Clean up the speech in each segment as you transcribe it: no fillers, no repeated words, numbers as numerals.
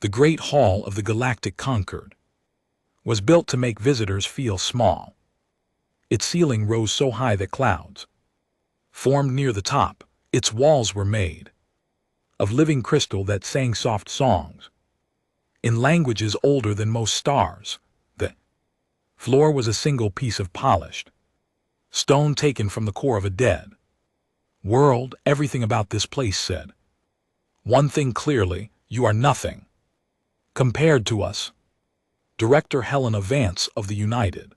The Great Hall of the Galactic Concord was built to make visitors feel small. Its ceiling rose so high that clouds formed near the top. Its walls were made of living crystal that sang soft songs in languages older than most stars. The floor was a single piece of polished stone taken from the core of a dead world. Everything about this place said one thing clearly: you are nothing compared to us. Director Helena Vance of the United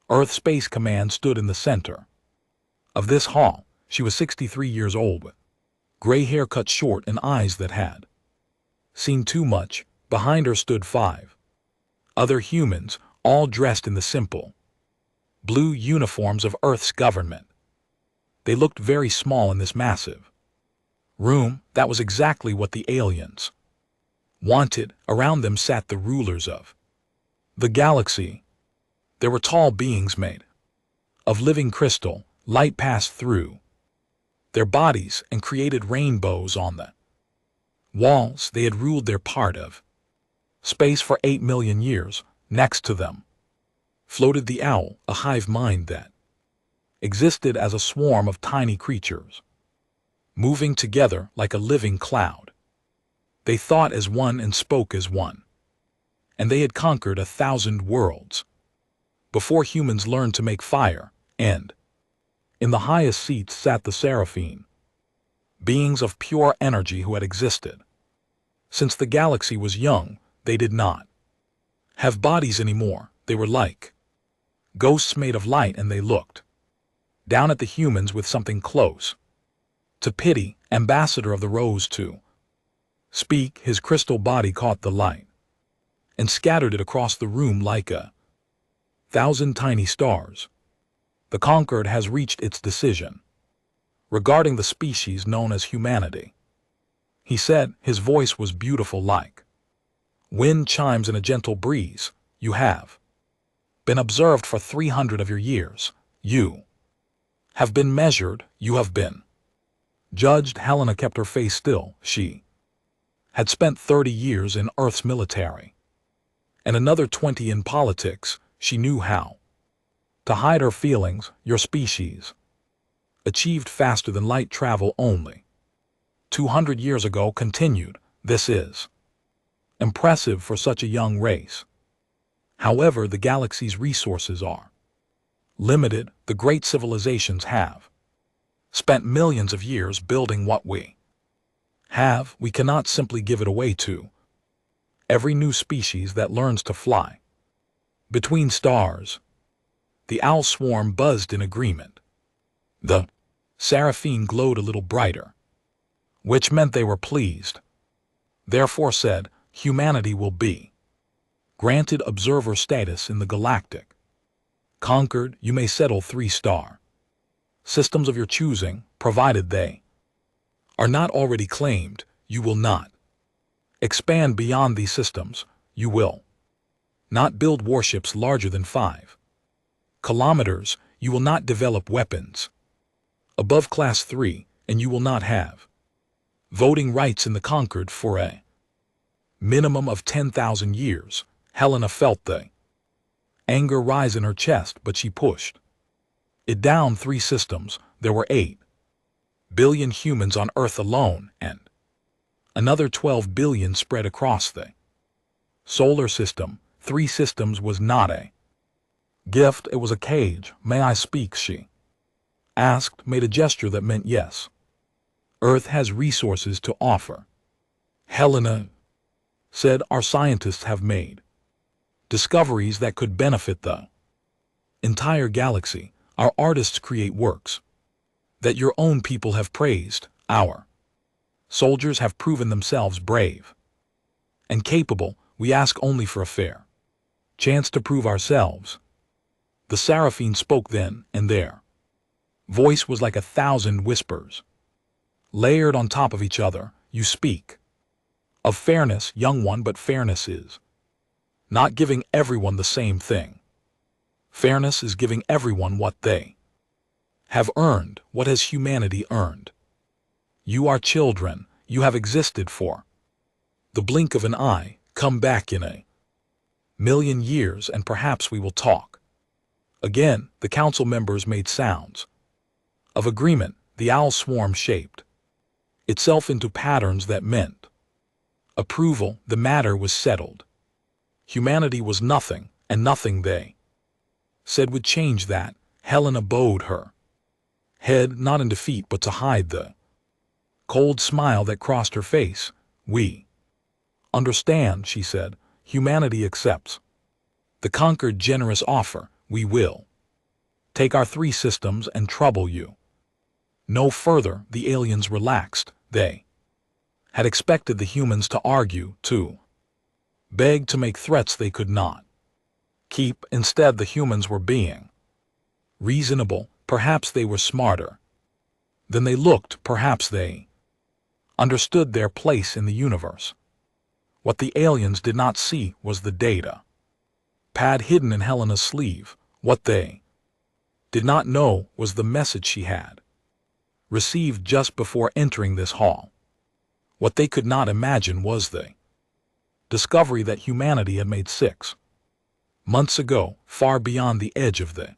Earth Space Command stood in the center of this hall. She was 63 years old, with gray hair cut short and eyes that had seen too much. Behind her stood 5 other humans, all dressed in the simple blue uniforms of Earth's government. They looked very small in this massive room. That was exactly what the aliens wanted. Around them sat the rulers of the galaxy. There were tall beings made of living crystal. Light passed through their bodies and created rainbows on the walls. They had ruled their part of space for 8 million years. Next to them floated the owl, a hive mind that existed as a swarm of tiny creatures, moving together like a living cloud. They thought as one and spoke as one, and they had conquered 1,000 worlds before humans learned to make fire. And in the highest seats sat the Seraphim, beings of pure energy who had existed since the galaxy was young. They did not have bodies anymore. They were like ghosts made of light, and they looked down at the humans with something close to pity. Ambassador of the Rose to speak. His crystal body caught the light and scattered it across the room like 1,000 tiny stars. The Concord has reached its decision regarding the species known as humanity, he said. His voice was beautiful like wind chimes in a gentle breeze. You have been observed for 300 of your years. You have been measured. You have been judged. Helena kept her face still. She had spent 30 years in Earth's military and another 20 in politics. She knew how to hide her feelings. Your species achieved faster than light travel only 200 years ago. Continued. This is impressive for such a young race. However, the galaxy's resources are limited. The great civilizations have spent millions of years building what we have. We cannot simply give it away to every new species that learns to fly between stars. The owl swarm buzzed in agreement. The Seraphim glowed a little brighter, which meant they were pleased. Therefore said, humanity will be granted observer status in the galactic Concord. You may settle 3-star systems of your choosing, provided they are not already claimed. You will not expand beyond these systems. You will not build warships larger than 5 kilometers. You will not develop weapons above Class 3, and you will not have voting rights in the Concord for a minimum of 10,000 years. Helena felt the anger rise in her chest, but she pushed it down. 3 systems. There were 8 billion humans on Earth alone, and another 12 billion spread across the solar system. 3 systems was not a gift, it was a cage. May I speak? She asked, made a gesture that meant yes. Earth has resources to offer. Helena said, our scientists have made discoveries that could benefit the entire galaxy. Our artists create works that your own people have praised. Our soldiers have proven themselves brave and capable. We ask only for a fair chance to prove ourselves. The Seraphim spoke then, and their voice was like 1,000 whispers layered on top of each other. You speak of fairness, young one, but fairness is not giving everyone the same thing. Fairness is giving everyone what they have earned. What has humanity earned? You are children. You have existed for The blink of an eye, come back in a million years and perhaps we will talk. Again, the council members made sounds of agreement. The owl swarm shaped itself into patterns that meant approval. The matter was settled. Humanity was nothing, and nothing they said would change that. Helena bowed her head, not in defeat but to hide the cold smile that crossed her face. We understand, she said. Humanity accepts the conquered generous offer. We will take our 3 systems and trouble you no further. The aliens relaxed. They had expected the humans to argue, to beg, to make threats they could not keep. Instead, the humans were being reasonable. Perhaps they were smarter than they looked. Perhaps they understood their place in the universe. What the aliens did not see was the data pad hidden in Helena's sleeve. What they did not know was the message she had received just before entering this hall. What they could not imagine was the discovery that humanity had made 6 months ago, far beyond the edge of the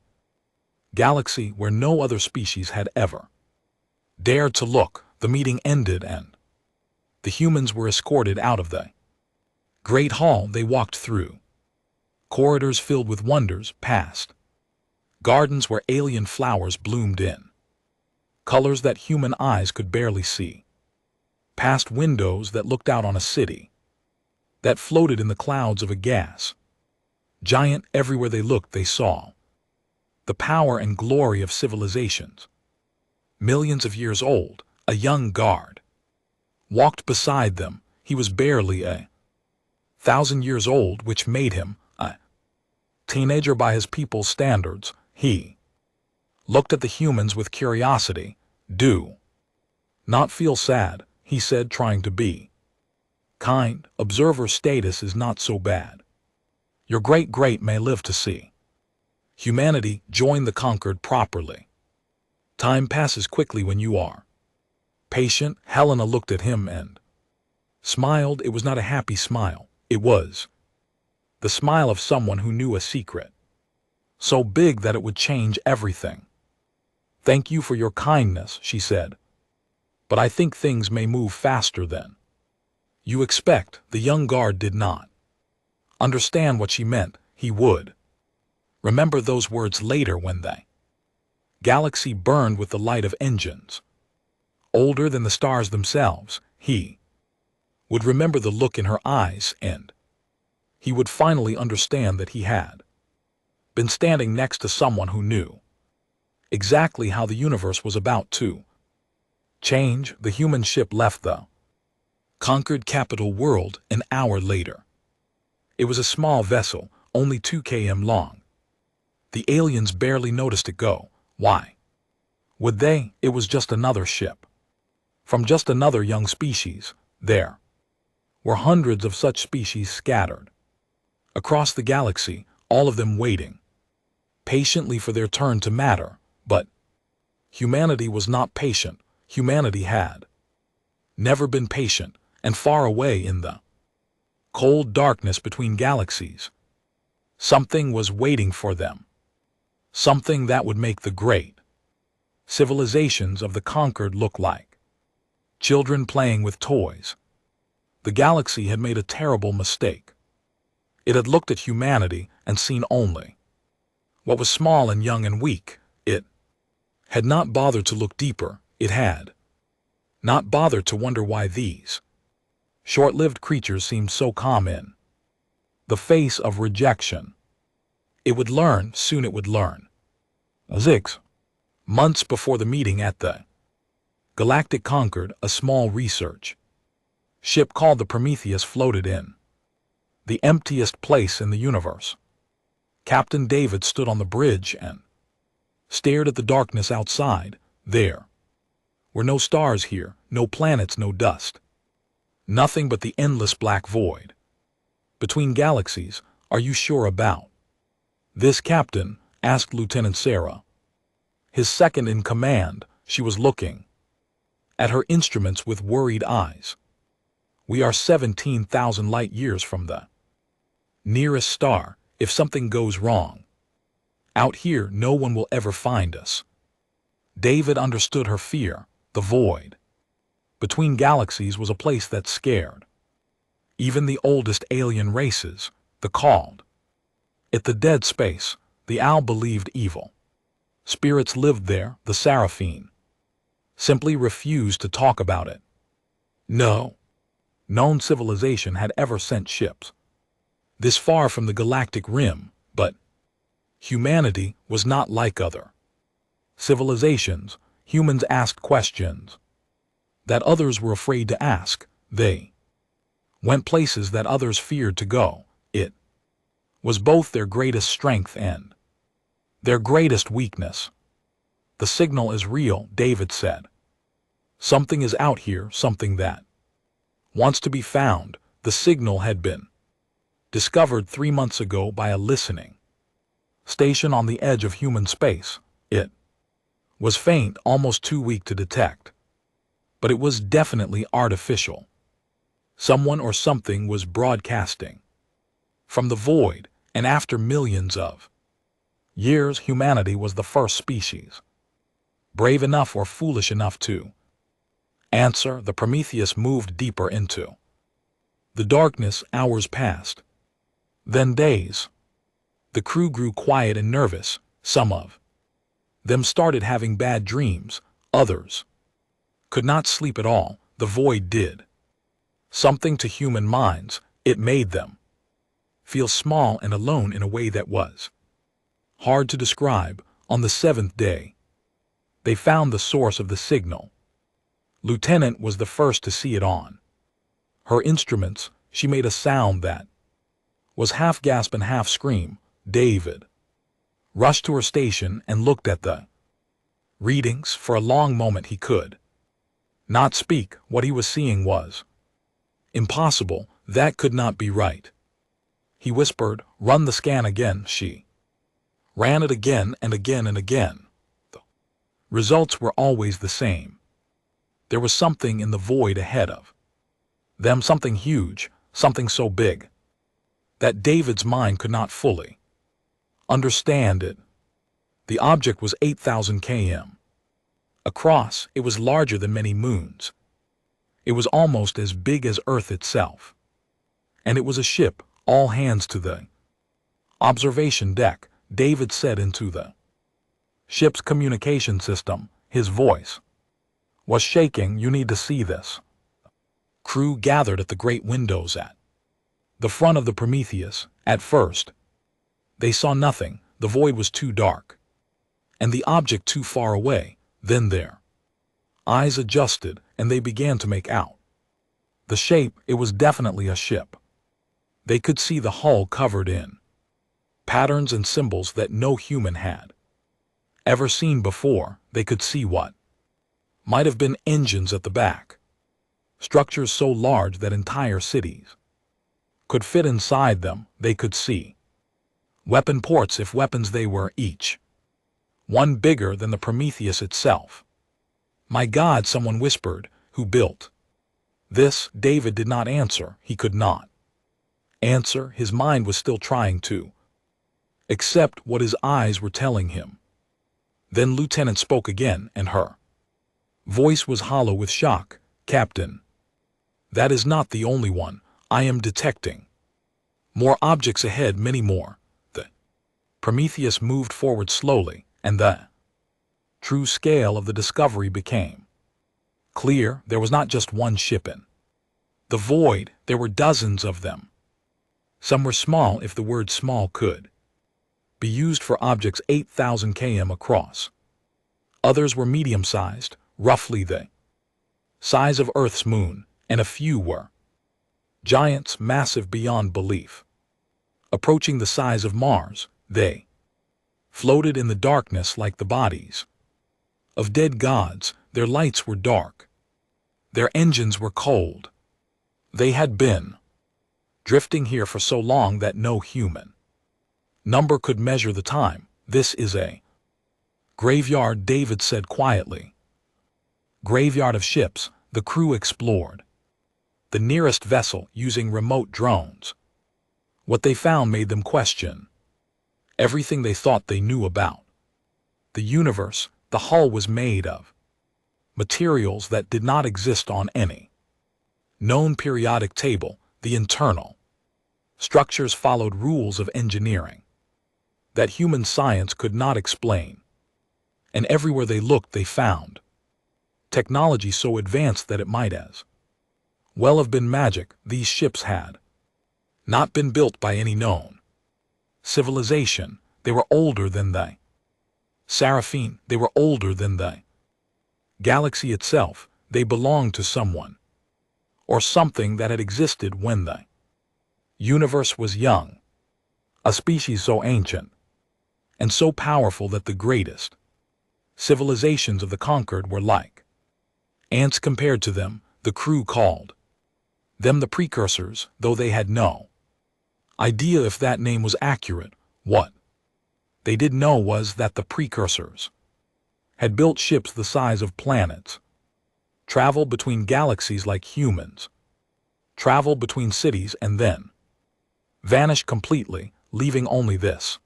galaxy where no other species had ever dared to look. The meeting ended and the humans were escorted out of the great hall. They walked through corridors filled with wonders, past gardens where alien flowers bloomed in colors that human eyes could barely see, past windows that looked out on a city that floated in the clouds of a gas giant. Everywhere they looked, they saw the power and glory of civilizations millions of years old. A young guard walked beside them. He was barely 1,000 years old, which made him a teenager by his people's standards. He looked at the humans with curiosity. Do not feel sad, he said, trying to be kind. Observer status is not so bad. Your great-great may live to see humanity join the conquered properly. Time passes quickly when you are patient. Helena looked at him and smiled. It was not a happy smile. It was the smile of someone who knew a secret so big that it would change everything. Thank you for your kindness, she said. But I think things may move faster than you expect. The young guard did not understand what she meant. He would remember those words later when the galaxy burned with the light of engines older than the stars themselves. He would remember the look in her eyes, and he would finally understand that he had been standing next to someone who knew exactly how the universe was about to change. The human ship left the conquered capital world an hour later. It was a small vessel, only 2 km long. The aliens barely noticed it go. Why would they? It was just another ship from just another young species. There were hundreds of such species scattered across the galaxy, all of them waiting patiently for their turn to matter. But humanity was not patient. Humanity had never been patient, and far away in the cold darkness between galaxies, something was waiting for them. Something that would make the great civilizations of the conquered look like children playing with toys. The galaxy had made a terrible mistake. It had looked at humanity and seen only what was small and young and weak. It had not bothered to look deeper. It had not bothered to wonder why these short-lived creatures seemed so calm in the face of rejection. It would learn, soon it would learn. 6 months before the meeting at the Galactic Concord, a small research ship called the Prometheus floated in the emptiest place in the universe. Captain David stood on the bridge and stared at the darkness outside. There were no stars here, no planets, no dust. Nothing but the endless black void between galaxies. Are you sure about this, Captain? Asked Lieutenant Sarah, his second in command. She was looking at her instruments with worried eyes. We are 17,000 light years from the nearest star. If something goes wrong out here, no one will ever find us. David understood her fear. The void between galaxies was a place that scared even the oldest alien races. The called it the dead space. The owl believed evil spirits lived there. The seraphim simply refused to talk about it. No known civilization had ever sent ships this far from the galactic rim, but humanity was not like other civilizations. Humans asked questions that others were afraid to ask. They went places that others feared to go. It was both their greatest strength and their greatest weakness. The signal is real, David said. Something is out here, something that wants to be found. The signal had been discovered 3 months ago by a listening station on the edge of human space. It was faint, almost too weak to detect, but it was definitely artificial. Someone or something was broadcasting from the void, and after millions of years, humanity was the first species brave enough or foolish enough to answer. The Prometheus moved deeper into the darkness. Hours passed, then days. The crew grew quiet and nervous. Some of them started having bad dreams. Others could not sleep at all. The void did something to human minds. It made them feel small and alone in a way that was hard to describe. On the 7th day, they found the source of the signal. Lieutenant was the first to see it on her instruments. She made a sound that was half gasp and half scream. David rushed to her station and looked at the readings. For a long moment he could not speak. What he was seeing was impossible. That could not be right. He whispered, "Run the scan again." She ran it again and again and again. The results were always the same. There was something in the void ahead of them, something huge, something so big that David's mind could not fully understand it. The object was 8,000 km across. It was larger than many moons. It was almost as big as Earth itself. And it was a ship. All hands to the observation deck, David said into the ship's communication system. His voice was shaking. "You need to see this." Crew gathered at the great windows at the front of the Prometheus. At first, they saw nothing. The void was too dark, and the object too far away. Then their eyes adjusted, and they began to make out the shape. It was definitely a ship. They could see the hull covered in patterns and symbols that no human had ever seen before. They could see what might have been engines at the back, structures so large that entire cities could fit inside them. They could see weapon ports, if weapons they were, each one bigger than the Prometheus itself. "My God," someone whispered. "Who built this?" David did not answer. He could not answer. His mind was still trying to accept what his eyes were telling him. Then Lieutenant spoke again, and her voice was hollow with shock. "Captain, that is not the only one. I am detecting more objects ahead, many more." The Prometheus moved forward slowly, and the true scale of the discovery became clear. There was not just one ship in the void. There were dozens of them. Some were small, if the word small could be used for objects 8,000 km across. Others were medium-sized, roughly the size of Earth's moon, and a few were giants, massive beyond belief. Approaching the size of Mars, they floated in the darkness like the bodies of dead gods. Their lights were dark. Their engines were cold. They had been drifting here for so long that no human number could measure the time. "This is a graveyard," David said quietly. "Graveyard of ships." The crew explored the nearest vessel using remote drones. What they found made them question everything they thought they knew about. The universe, the hull was made of materials that did not exist on any known periodic table. The internal structures followed rules of engineering that human science could not explain. And everywhere they looked they found technology so advanced that it might as well have been magic. These ships had not been built by any known civilization. They were older than the Seraphine. They were older than the galaxy itself. They belonged to someone or something that had existed when the universe was young. A species so ancient and so powerful that the greatest civilizations of the conquered were like ants compared to them. The crew called them the precursors, though they had no idea if that name was accurate. What they did know was that the precursors had built ships the size of planets, traveled between galaxies like humans, traveled between cities, and then vanished completely, leaving only this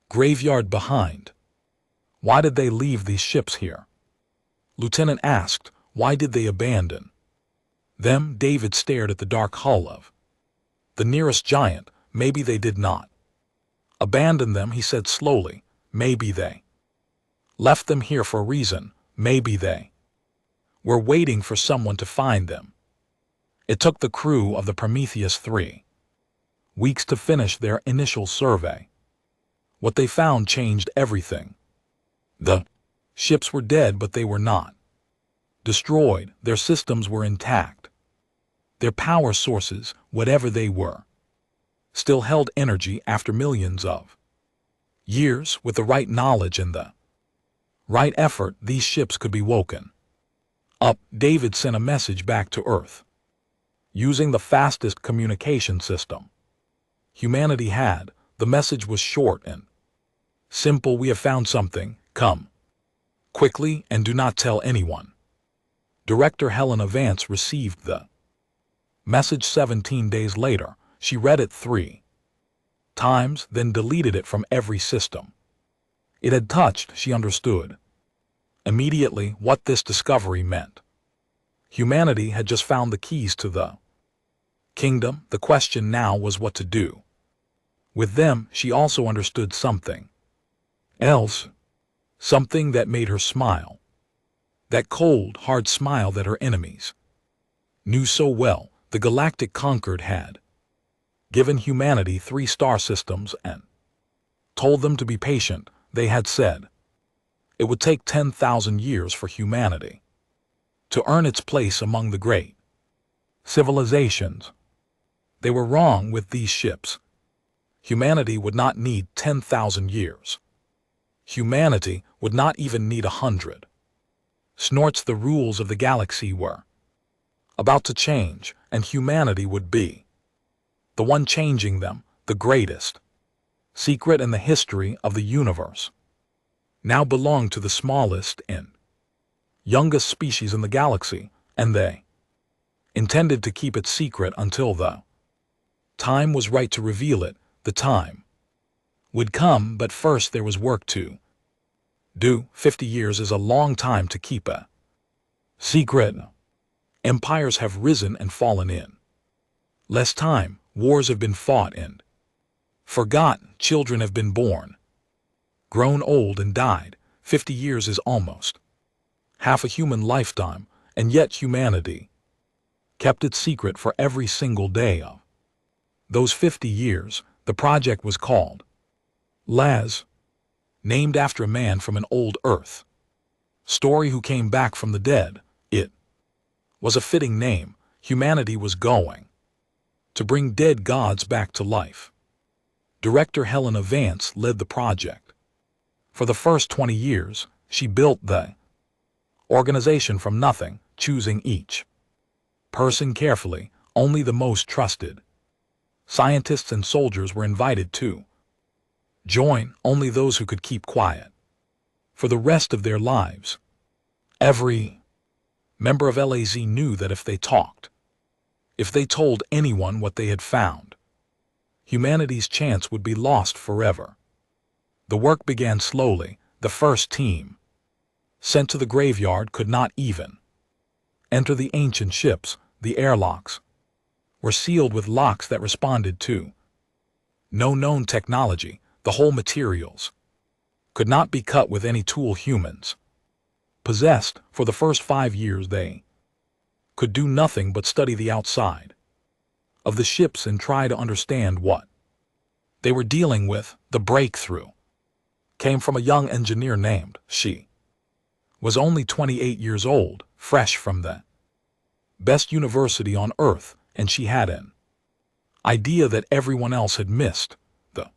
graveyard behind. Why did they leave these ships here? Lieutenant asked. Why did they abandon them? David stared at the dark hull of the nearest giant. Maybe they did not abandon them, he said slowly. Maybe they left them here for a reason. Maybe they were waiting for someone to find them. It took the crew of the Prometheus 3 weeks to finish their initial survey. What they found changed everything. The ships were dead, but they were not destroyed. Their systems were intact. Their power sources, whatever they were, still held energy after millions of years. With the right knowledge and the right effort, these ships could be woken up. David sent a message back to Earth using the fastest communication system humanity had. The message was short and simple. We have found something. Come quickly and do not tell anyone. Director Helena Vance received the message 17 days later. She read it 3 times, then deleted it from every system it had touched. She understood immediately what this discovery meant. Humanity had just found the keys to the kingdom. The question now was what to do with them. She also understood something else, something that made her smile. That cold, hard smile that her enemies knew so well. The galactic conquered had given humanity 3 star systems and told them to be patient. They had said it would take 10,000 years for humanity to earn its place among the great civilizations. They were wrong with these ships. Humanity would not need 10,000 years. Humanity would not even need 100. Snorts. The rules of the galaxy were about to change, and humanity would be the one changing them. The greatest secret in the history of the universe now belonged to the smallest and youngest species in the galaxy, and they intended to keep it secret until the time was right to reveal it. The time would come, but first there was work to do. 50 years is a long time to keep a secret. Empires have risen and fallen in less time. Wars have been fought and forgotten. Children have been born, grown old, and died. 50 years is almost half a human lifetime, and yet humanity kept it secret for every single day of those 50 years. The project was called Laz, named after a man from an old Earth story who came back from the dead. It was a fitting name. Humanity was going to bring dead gods back to life. Director Helena Vance led the project. For the first 20 years, she built the organization from nothing, choosing each person carefully. Only the most trusted scientists and soldiers were invited to join, only those who could keep quiet for the rest of their lives. Every member of LAZ knew that if they talked, If they told anyone what they had found, humanity's chance would be lost forever. The work began slowly. The first team, sent to the graveyard, could not even enter the ancient ships. The airlocks were sealed with locks that responded to no known technology. The whole materials could not be cut with any tool humans possessed. For the first 5 years they could do nothing but study the outside of the ships and try to understand what they were dealing with. The breakthrough came from a young engineer named She. Was only 28 years old, fresh from the best university on Earth, and she had an idea that everyone else had missed. The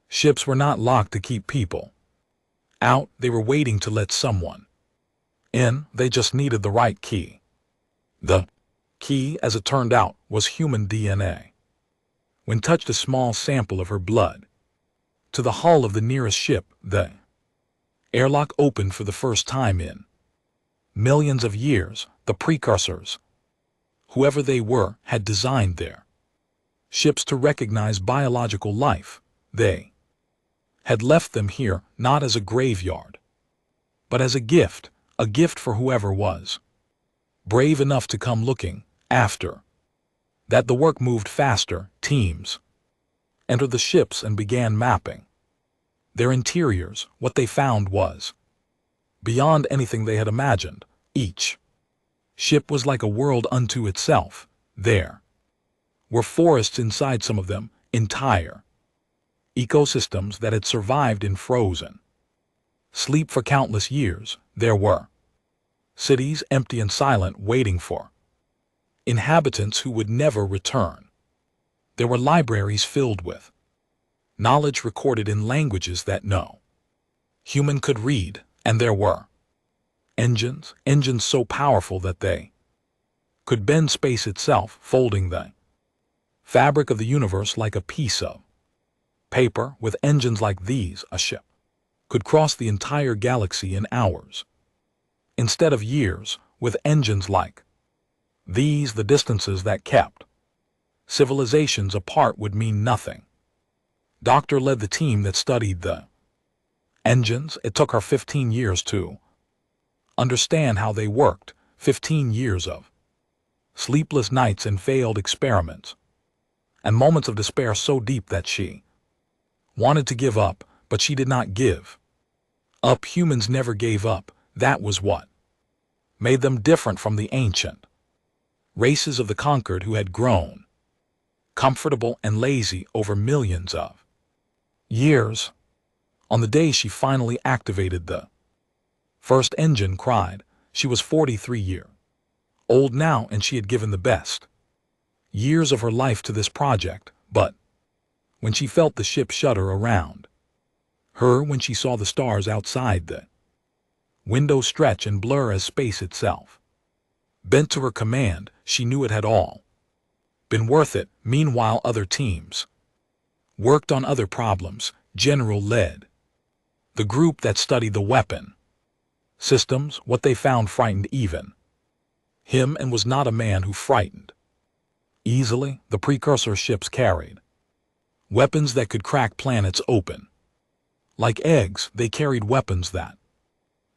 ships were not locked to keep people out, they were waiting to let someone in. They just needed the right key. The key, as it turned out, was human DNA. When touched a small sample of her blood to the hull of the nearest ship, the airlock opened for the first time in millions of years. The precursors, whoever they were, had designed their ships to recognize biological life. They had left them here not as a graveyard, but as a gift for whoever was brave enough to come looking. After that, the work moved faster. Teams entered the ships and began mapping their interiors. What they found was beyond anything they had imagined. Each ship was like a world unto itself. There were forests inside some of them, entire ecosystems that had survived in frozen sleep for countless years. There were cities, empty and silent, waiting for inhabitants who would never return. There were libraries filled with knowledge recorded in languages that no human could read, and there were engines so powerful that they could bend space itself, folding the fabric of the universe like a piece of paper. With engines like these, a ship could cross the entire galaxy in hours instead of years. With engines like these, the distances that kept civilizations apart would mean nothing. Doctor led the team that studied the engines. It took her 15 years to understand how they worked, 15 years of sleepless nights and failed experiments, and moments of despair so deep that she wanted to give up, but she did not give up. Humans never gave up. That was what made them different from the ancient races of the conquered who had grown comfortable and lazy over millions of years. On the day she finally activated the first engine, cried. She was 43 years old now, and she had given the best years of her life to this project. But when she felt the ship shudder around her, when she saw the stars outside the window stretch and blur as space itself bent to her command, she knew it had all been worth it. Meanwhile, other teams worked on other problems. General led the group that studied the weapon systems. What they found frightened even him, and was not a man who frightened easily. The precursor ships carried weapons that could crack planets open like eggs. They carried weapons that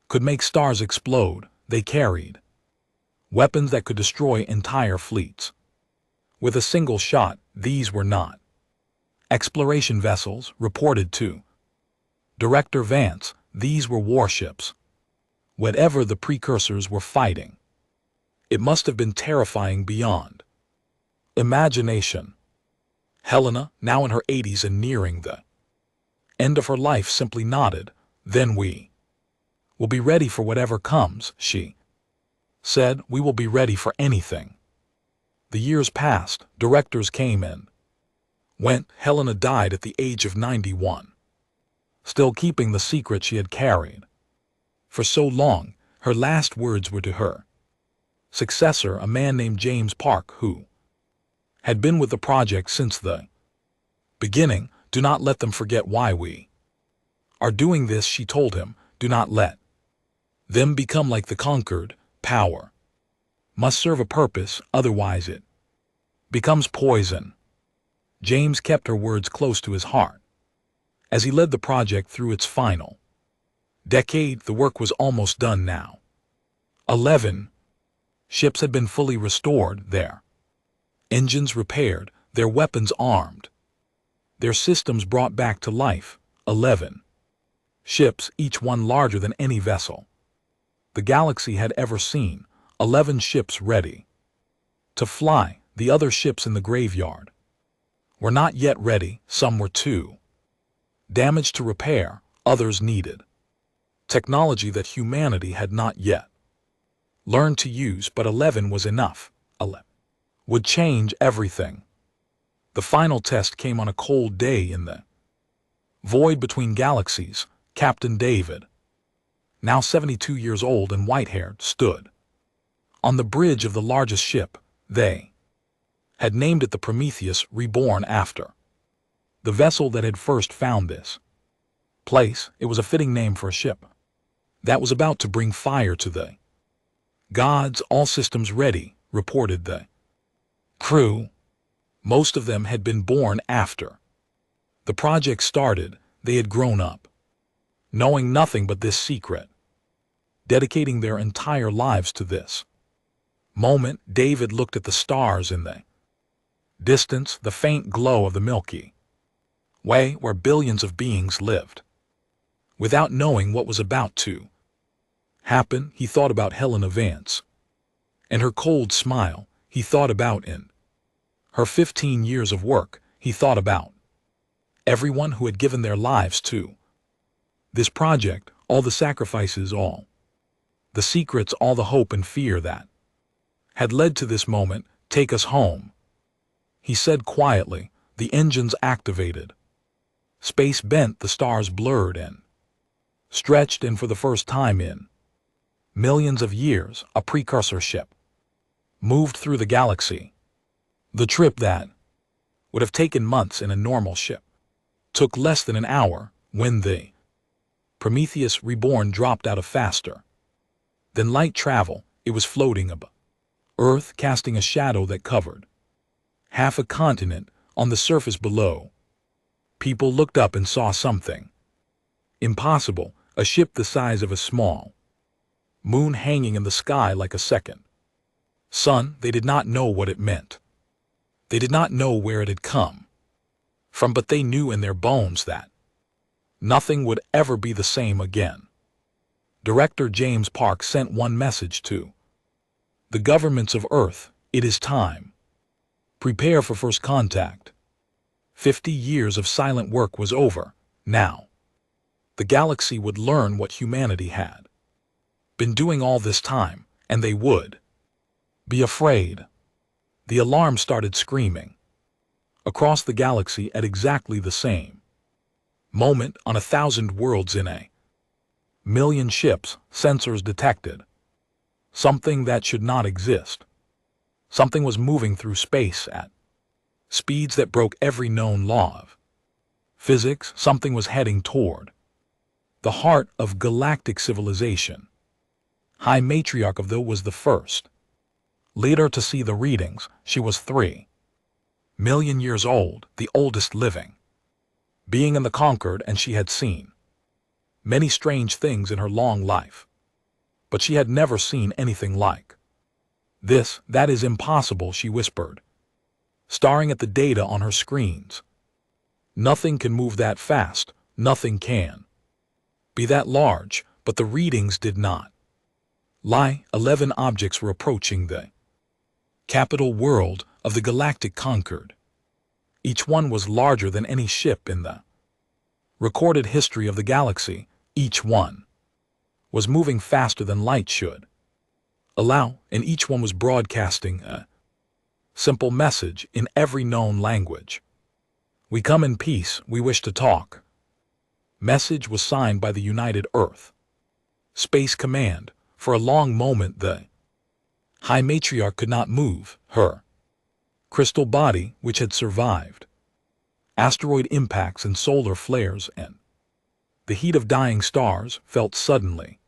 could make stars explode. They carried weapons that could destroy entire fleets with a single shot. These were not exploration vessels, reported to Director Vance. These were warships. Whatever the precursors were fighting, it must have been terrifying beyond imagination. Helena, now in her 80s and nearing the end of her life, simply nodded. Then we will be ready for whatever comes, she said. We will be ready for anything. The years passed. Directors came and went. Helena died at the age of 91, still keeping the secret she had carried for so long. Her last words were to her successor, a man named James Park, who had been with the project since the beginning. Do not let them forget why we are doing this, she told him. Do not let them become like the conquered. Power must serve a purpose, otherwise it becomes poison. James kept her words close to his heart. As he led the project through its final decade, the work was almost done now. 11 ships had been fully restored, their engines repaired, their weapons armed, their systems brought back to life. 11 ships, each one larger than any vessel the galaxy had ever seen. 11 ships ready to fly. The other ships in the graveyard were not yet ready. Some were too damaged to repair, others needed technology that humanity had not yet learned to use, but 11 was enough. 11 would change everything. The final test came on a cold day in the void between galaxies. Captain David, now 72 years old and white-haired, stood on the bridge of the largest ship. They had named it the Prometheus, reborn after the vessel that had first found this place. It was a fitting name for a ship that was about to bring fire to the gods. All systems ready, reported the crew. Most of them had been born after the project started. They had grown up, knowing nothing but this secret, dedicating their entire lives to this moment. David looked at the stars in the distance, the faint glow of the Milky Way, where billions of beings lived. Without knowing what was about to happen, he thought about Helena Vance and her cold smile. He thought about in her 15 years of work. He thought about everyone who had given their lives to this project, all the sacrifices, all the secrets, all the hope and fear that had led to this moment. Take us home, he said quietly. The engines activated. Space bent, the stars blurred and stretched, and for the first time in millions of years, a precursor ship moved through the galaxy. The trip that would have taken months in a normal ship took less than an hour when the Prometheus reborn dropped out of faster than light travel. It was floating above Earth, casting a shadow that covered half a continent. On the surface below, people looked up and saw something impossible, a ship the size of a small moon hanging in the sky like a second sun. They did not know what it meant. They did not know where it had come from, but they knew in their bones that nothing would ever be the same again. Director James Park sent one message to the governments of Earth: it is time. Prepare for first contact. 50 years of silent work was over. Now, the galaxy would learn what humanity had been doing all this time, and they would be afraid. The alarm started screaming across the galaxy at exactly the same moment. On 1,000 worlds in a million ships, sensors detected something that should not exist. Something was moving through space at speeds that broke every known law of physics. Something was heading toward the heart of galactic civilization. High Matriarch of the was the first leader to see the readings. She was 3 million years old, the oldest living being in the Concord, and she had seen many strange things in her long life, but she had never seen anything like this. That is impossible, she whispered, staring at the data on her screens. Nothing can move that fast, nothing can be that large, but the readings did not lie. 11 objects were approaching the capital world of the galactic Concord. Each one was larger than any ship in the recorded history of the galaxy. Each one was moving faster than light should allow, and each one was broadcasting a simple message in every known language. We come in peace, we wish to talk. Message was signed by the United Earth Space Command. For a long moment the High Matriarch could not move. Her crystal body, which had survived asteroid impacts and solar flares and the heat of dying stars, felt suddenly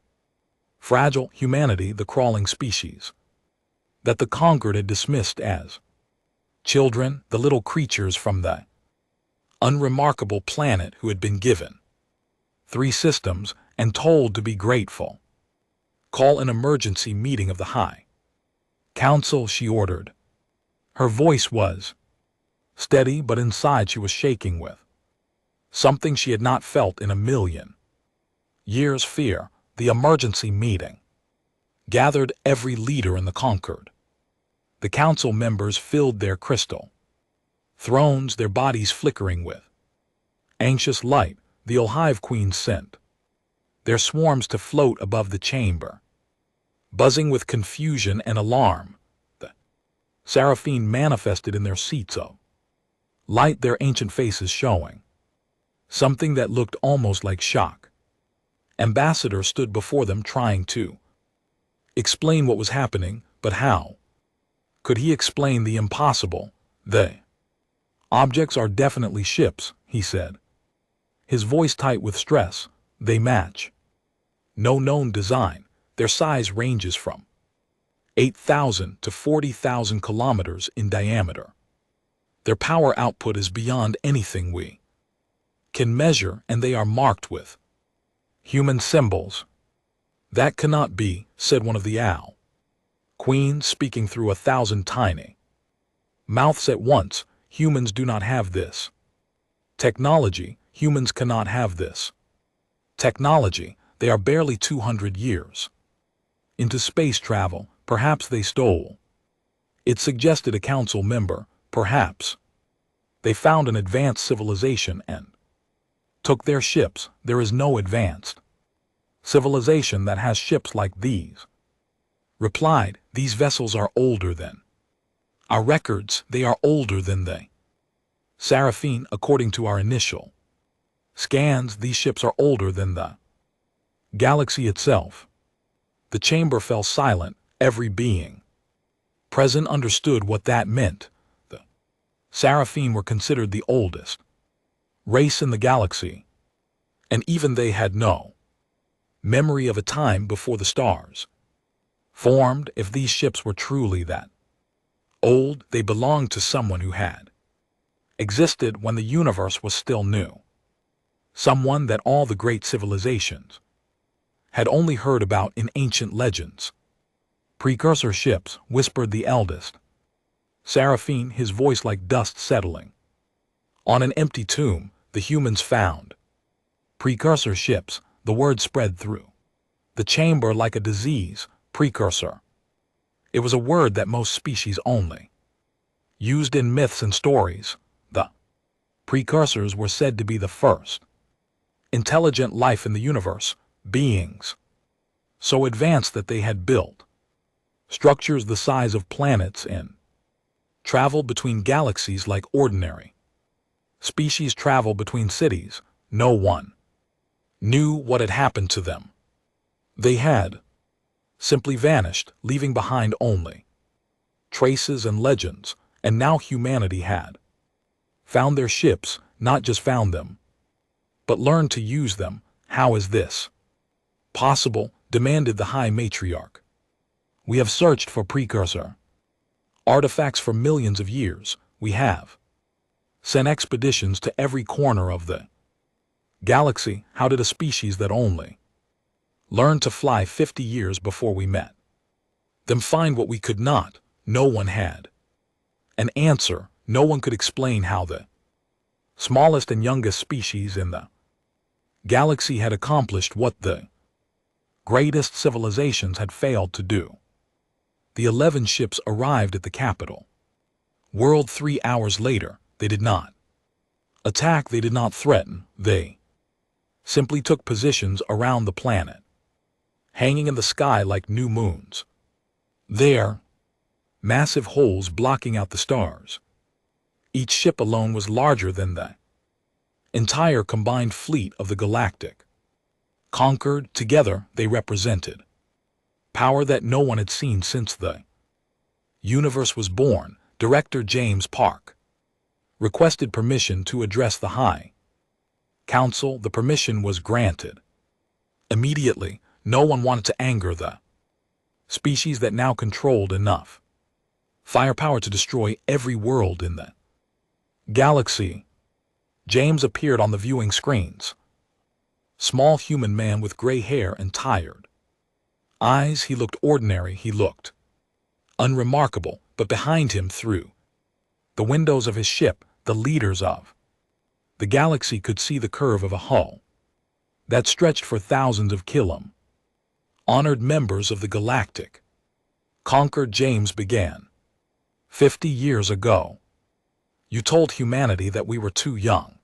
fragile. Humanity, the crawling species that the Concord had dismissed as Children, the little creatures from the unremarkable planet who had been given 3 systems and told to be grateful. Call an emergency meeting of the High Council, she ordered. Her voice was steady, but inside she was shaking with something she had not felt in a million years. Fear. The emergency meeting gathered every leader in the Concord. The council members filled their crystal thrones, their bodies flickering with anxious light. The Hive Queens sent their swarms to float above the chamber, buzzing with confusion and alarm. The Seraphine manifested in their seats of light, their ancient faces showing something that looked almost like shock. Ambassador stood before them trying to explain what was happening, but how could he explain the impossible? The objects are definitely ships, he said, his voice tight with stress. They match no known design. Their size ranges from 8,000 to 40,000 kilometers in diameter. Their power output is beyond anything we can measure, and they are marked with human symbols. That cannot be, said one of the owl queens, speaking through 1,000 tiny mouths at once. Humans do not have this technology. Humans cannot have this technology. They are barely 200 years into space travel. Perhaps they stole it, suggested a council member. Perhaps they found an advanced civilization and took their ships. There is no advanced civilization that has ships like these, replied. These vessels are older than our records. They are older than they Seraphine, according to our initial scans. These ships are older than the galaxy itself. The chamber fell silent. Every being present understood what that meant. The Seraphine were considered the oldest race in the galaxy, and even they had no memory of a time before the stars formed. If these ships were truly that old, they belonged to someone who had existed when the universe was still new, someone that all the great civilizations had only heard about in ancient legends. Precursor ships, whispered the eldest Seraphine, his voice like dust settling on an empty tomb. The humans found precursor ships. The word spread through the chamber like a disease. Precursor. It was a word that most species only used in myths and stories. The precursors were said to be the first intelligent life in the universe, beings so advanced that they had built structures the size of planets and traveled between galaxies like ordinary species travel between cities. No one knew what had happened to them. They had simply vanished, leaving behind only traces and legends. And now humanity had found their ships, not just found them, but learned to use them. How is this possible? Demanded the High Matriarch. We have searched for precursor artifacts for millions of years. We have sent expeditions to every corner of the galaxy. How did a species that only learned to fly 50 years before we met them find what we could not? No one had an answer. No one could explain how the smallest and youngest species in the galaxy had accomplished what the greatest civilizations had failed to do. The 11 ships arrived at the capital world 3 hours later. They did not attack. They did not threaten. They simply took positions around the planet, hanging in the sky like new moons. There, massive holes blocking out the stars. Each ship alone was larger than the entire combined fleet of the galactic Concord. Together, they represented power that no one had seen since the universe was born. Director James Park requested permission to address the High Council. The permission was granted immediately. No one wanted to anger the species that now controlled enough Firepower to destroy every world in the galaxy. James appeared on the viewing screens. Small human man with gray hair and tired eyes. He looked ordinary. He looked unremarkable, but behind him, through the windows of his ship, the leaders of the galaxy could see the curve of a hull that stretched for thousands of kilometers. Honored members of the galactic conquered, James began. 50 years ago, you told humanity that we were too young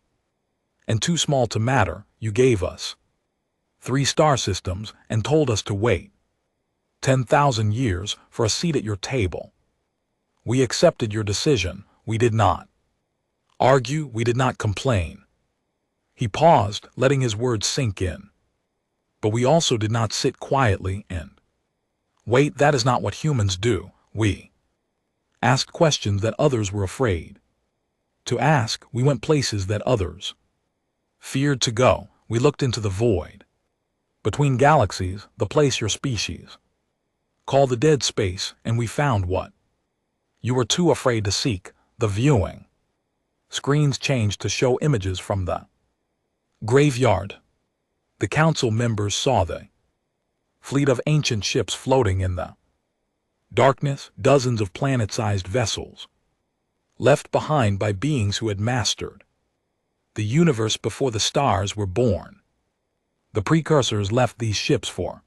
and too small to matter. You gave us 3 star systems and told us to wait 10,000 years for a seat at your table. We accepted your decision. We did not argue. We did not complain. He paused, letting his words sink in. But we also did not sit quietly and wait. That is not what humans do. We asked questions that others were afraid to ask. We went places that others feared to go. We looked into the void between galaxies, the place your species called the dead space, and we found what you were too afraid to seek. The viewing screens changed to show images from the graveyard. The council members saw the fleet of ancient ships floating in the darkness, dozens of planet-sized vessels left behind by beings who had mastered the universe before the stars were born. The precursors left these ships for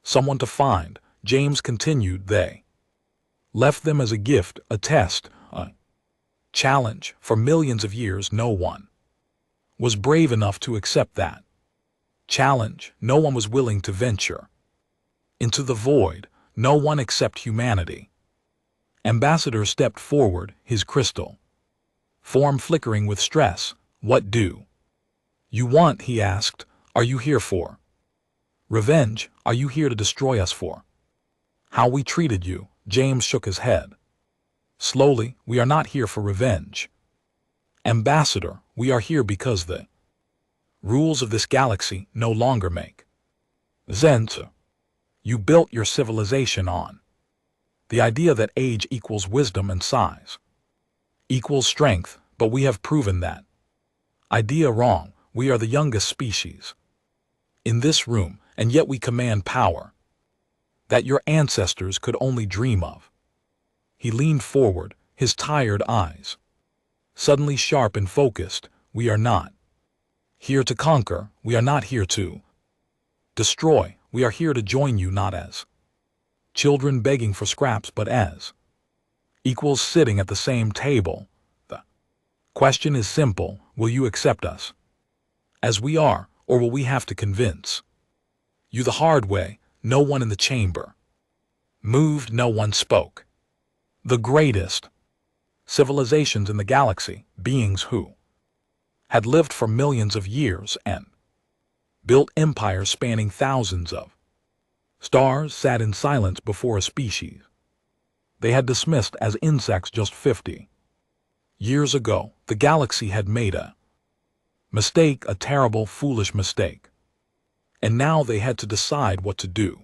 someone to find. James continued. They left them as a gift, a test, a challenge. For millions of years, no one was brave enough to accept that challenge. No one was willing to venture into the void. No one except humanity. Ambassador stepped forward, his crystal form flickering with stress. What do you want? He asked. Are you here for revenge? Are you here to destroy us for how we treated you? James shook his head. Slowly, we are not here for revenge. Ambassador, we are here because the rules of this galaxy no longer make sense. You built your civilization on the idea that age equals wisdom and size equals strength, but we have proven that idea wrong. We are the youngest species in this room, and yet we command power that your ancestors could only dream of. He leaned forward, his tired eyes suddenly sharp and focused. We are not here to conquer. We are not here to destroy. We are here to join you, not as children begging for scraps, but as equals sitting at the same table. The question is simple. Will you accept us as we are, or will we have to convince you the hard way? No one in the chamber moved. No one spoke. The greatest civilizations in the galaxy, beings who had lived for millions of years and built empires spanning thousands of stars, sat in silence before a species they had dismissed as insects just 50 years ago. The galaxy had made a mistake, a terrible, foolish mistake. And now they had to decide what to do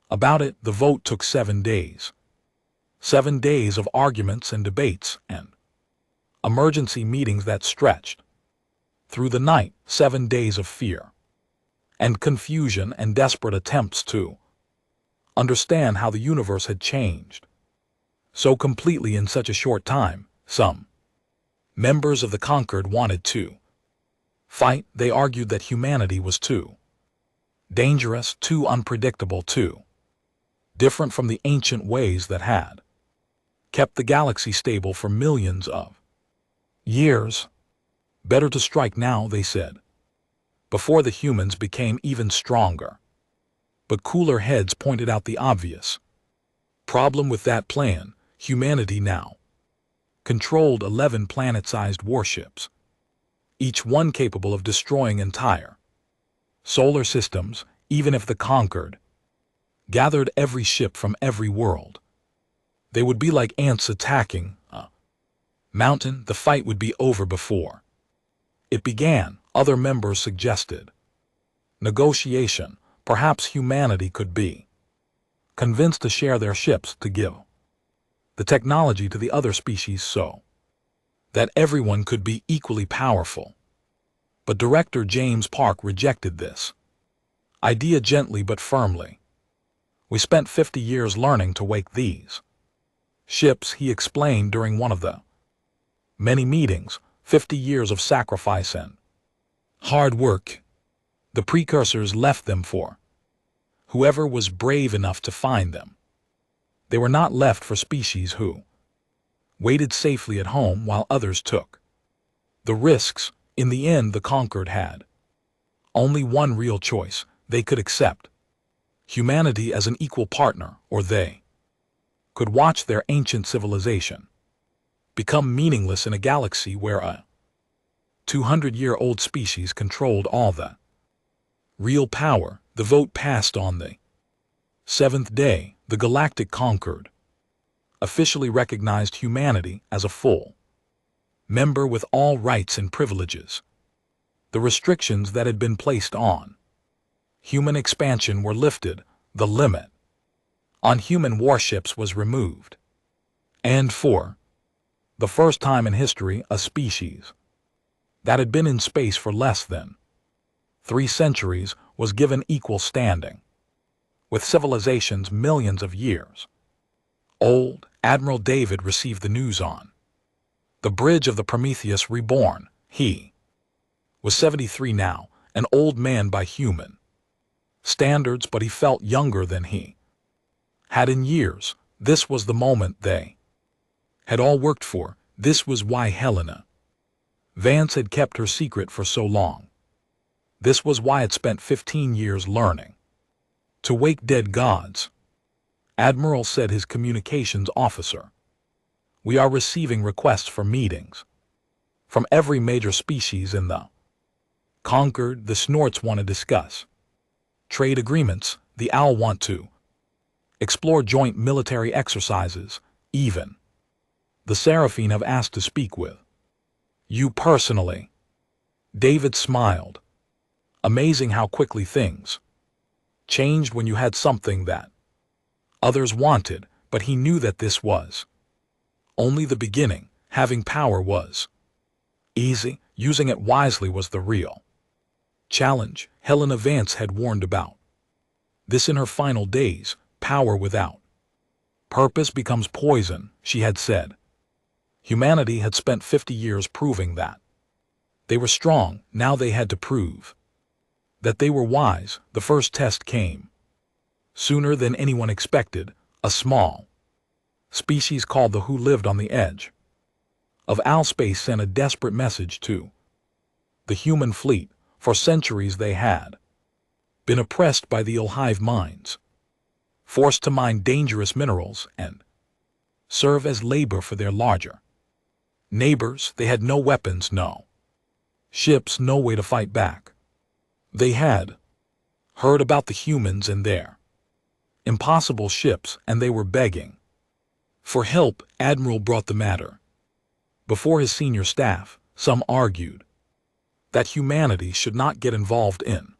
about it. The vote took 7 days. 7 days of arguments and debates and emergency meetings that stretched through the night. 7 days of fear and confusion and desperate attempts to understand how the universe had changed so completely in such a short time. Some members of the conquered wanted to fight. They argued that humanity was too dangerous, too unpredictable, too different from the ancient ways that had kept the galaxy stable for millions of years. Better to strike now, they said, before the humans became even stronger. But cooler heads pointed out the obvious problem with that plan. Humanity now controlled 11 planet-sized warships, each one capable of destroying entire solar systems. Even if the conquered gathered every ship from every world, they would be like ants attacking a mountain. The fight would be over before it began. Other members suggested negotiation. Perhaps humanity could be convinced to share their ships, to give the technology to the other species so that everyone could be equally powerful. But director James Park rejected this idea gently but firmly. We spent 50 years learning to wake these ships, he explained during one of the many meetings, 50 years of sacrifice and hard work. The precursors left them for whoever was brave enough to find them. They were not left for species who waited safely at home while others took the risks. In the end, the conquered had only one real choice. They could accept humanity as an equal partner, or they could watch their ancient civilization become meaningless in a galaxy where a 200-year-old species controlled all the real power. The vote passed on the seventh day. The galactic conquered officially recognized humanity as a full member with all rights and privileges. The restrictions that had been placed on human expansion were lifted. The limit on human warships was removed. And for the first time in history, a species that had been in space for less than 3 centuries was given equal standing with civilizations millions of years old. Admiral David received the news on the bridge of the Prometheus reborn. He was 73 now, an old man by human standards, but he felt younger than he had in years. This was the moment they had all worked for. This was why Helena Vance had kept her secret for so long. This was why it spent 15 years learning to wake dead gods. Admiral said his communications officer, "We are receiving requests for meetings from every major species in the conquered. The Snorts want to discuss trade agreements. The Owl want to explore joint military exercises. Even the Seraphine have asked to speak with you personally." David smiled. Amazing how quickly things changed when you had something that others wanted, but he knew that this was only the beginning. Having power was easy. Using it wisely was the real challenge. Helena Vance had warned about this in her final days. Power without purpose becomes poison, she had said. Humanity had spent 50 years proving that they were strong. Now they had to prove that they were wise. The first test came sooner than anyone expected. A small species called the Who lived on the edge of Alspace sent a desperate message to the human fleet. For centuries they had been oppressed by the ill-hive mines, forced to mine dangerous minerals and serve as labor for their larger neighbors. They had no weapons, no ships, no way to fight back. They had heard about the humans and their impossible ships, and they were begging for help. Admiral brought the matter before his senior staff. Some argued that humanity should not get involved in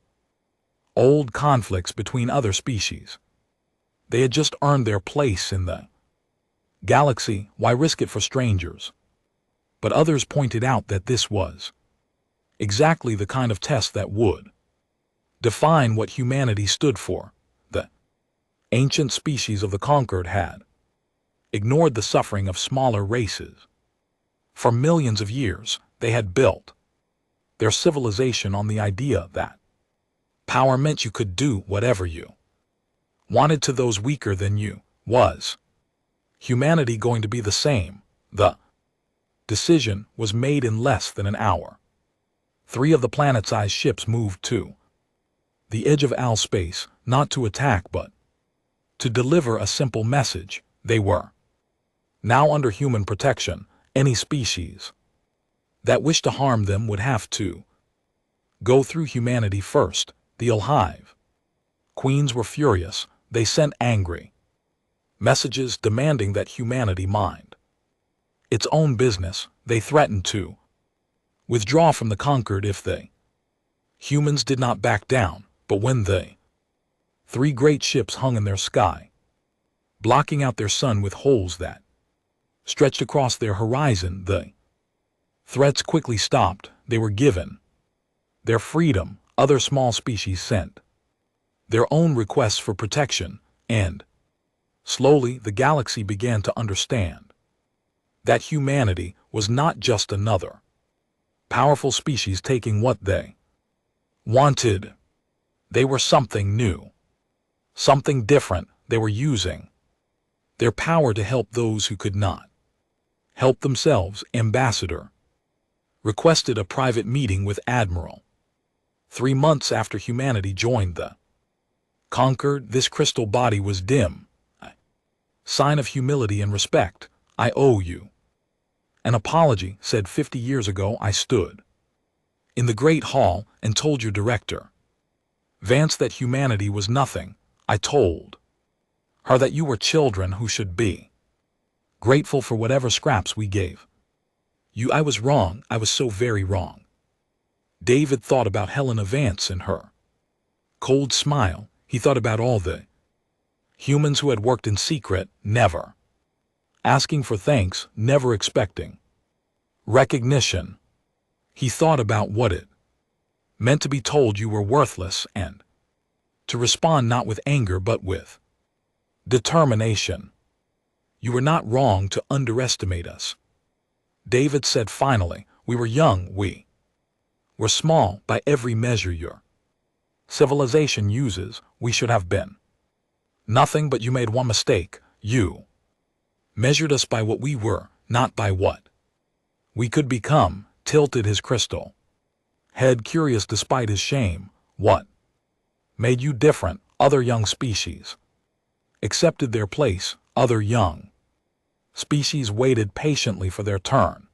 old conflicts between other species. They had just earned their place in the galaxy. Why risk it for strangers? But others pointed out that this was exactly the kind of test that would define what humanity stood for. The ancient species of the conquered had ignored the suffering of smaller races. For millions of years, they had built their civilization on the idea that power meant you could do whatever you wanted to those weaker than you. Was humanity going to be the same? The decision was made in less than an hour. 3 of the planet-sized ships moved to the edge of Alspace, not to attack but to deliver a simple message. They were now under human protection. Any species that wished to harm them would have to go through humanity first. The ill-hive queens were furious. They sent angry messages demanding that humanity mind its own business. They threatened to withdraw from the conquered if the humans did not back down. But when the 3 great ships hung in their sky, blocking out their sun with holes that stretched across their horizon. The threats quickly stopped. They were given their freedom. Other small species sent their own requests for protection, and slowly the galaxy began to understand that humanity was not just another powerful species taking what they wanted. They were something new, something different. They were using their power to help those who could not help themselves. Ambassador requested a private meeting with Admiral. 3 months after humanity joined the conquered, this crystal body was dim. A sign of humility and respect. I owe you an apology, said 50 years ago I stood in the Great Hall and told your director, Vance, that humanity was nothing. I told her that you were children who should be grateful for whatever scraps we gave you. I was wrong. I was so very wrong. David thought about Helena Vance and her cold smile. He thought about all the humans who had worked in secret, never asking for thanks, never expecting recognition. He thought about what it meant to be told you were worthless and to respond not with anger but with determination. You were not wrong to underestimate us. David said finally, we were young, we were small by every measure your civilization uses. We should have been nothing, but you made one mistake. You measured us by what we were, not by what we could become. Tilted his crystal head, curious despite his shame. What made you different? Other young species accepted their place. Other young species waited patiently for their turn.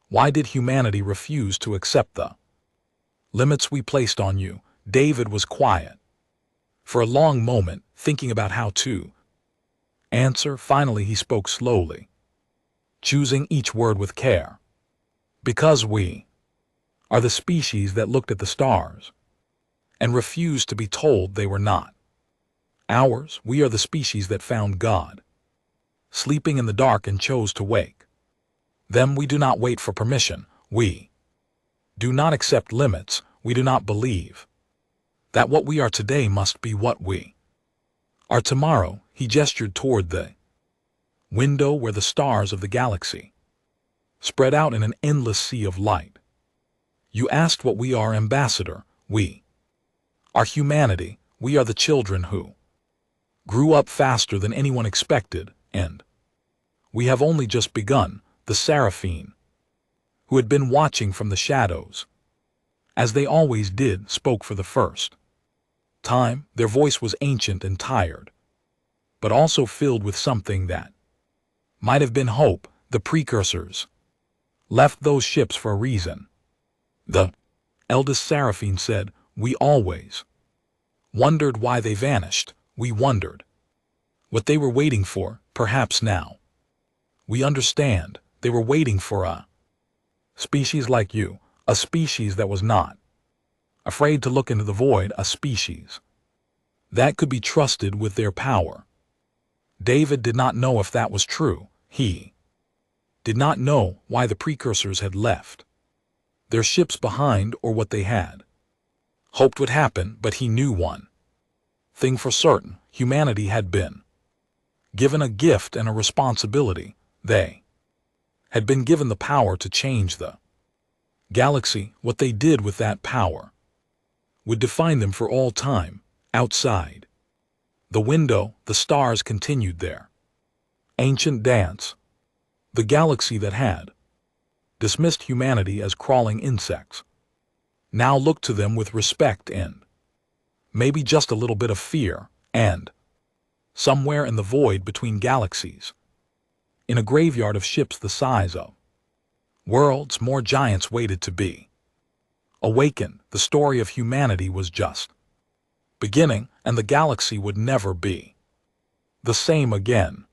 Why did humanity refuse to accept the limits we placed on you? David was quiet for a long moment, thinking about how to answer. Finally he spoke slowly, choosing each word with care. Because we are the species that looked at the stars and refused to be told they were not ours. We are the species that found God sleeping in the dark and chose to wake them. We do not wait for permission. We do not accept limits. We do not believe that what we are today must be what we are tomorrow. He gestured toward the window where the stars of the galaxy spread out in an endless sea of light. You asked what we are, Ambassador. We are humanity. We are the children who grew up faster than anyone expected, and we have only just begun. The Seraphine, who had been watching from the shadows, as they always did, spoke for the first time. Their voice was ancient and tired, but also filled with something that might have been hope. The precursors left those ships for a reason. The eldest Seraphine said, we always wondered why they vanished. We wondered what they were waiting for. Perhaps now we understand. They were waiting for a species like you, a species that was not afraid to look into the void, a species that could be trusted with their power. David did not know if that was true. He did not know why the precursors had left their ships behind or what they had hoped would happen, but he knew one thing for certain. Humanity had been given a gift and a responsibility. They had been given the power to change the galaxy. What they did with that power would define them for all time. Outside the window, the stars continued their ancient dance. The galaxy that had dismissed humanity as crawling insects now looked to them with respect and maybe just a little bit of fear. And somewhere in the void between galaxies, in a graveyard of ships the size of worlds, more giants waited to be awakened. The story of humanity was just beginning, and the galaxy would never be the same again.